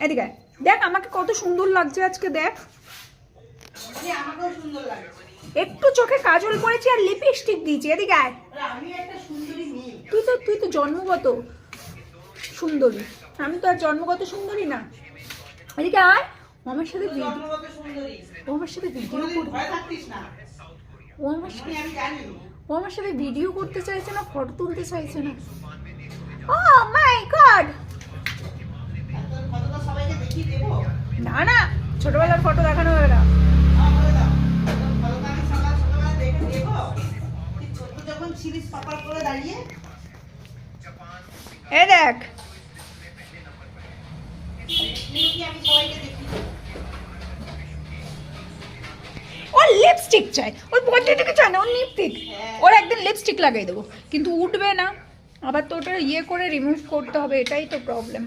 এদিকে দেখ আমাকে কত সুন্দর লাগছে আজকে, দেখ আমাকেও সুন্দর লাগে। একটু চোখে কাজল করেছি আর লিপস্টিক দিয়েছি। এদিকে আয়, আমি একটা সুন্দরী মেয়ে। তুই তো জন্মগত সুন্দরী, আমি তো আর জন্মগত সুন্দরী না। এদিকে আয়, ও আমার সাথে ভিডিও ও আমার সাথে ভিডিও করতে চাইছে না, ফটো তুলতে চাইছে না। ও মাই গড, না না ছোটবেলার ফটো দেখানো হবে না। এ দেখ ওর লিপস্টিক চাই, ওর বডিটাকে চায় না, ওর লিপস্টিক। ওর একদিন লিপস্টিক লাগিয়ে দেবো, কিন্তু উঠবে না, আবার তো ওটা ইয়ে করে রিমুভ করতে হবে, এটাই তো প্রবলেম।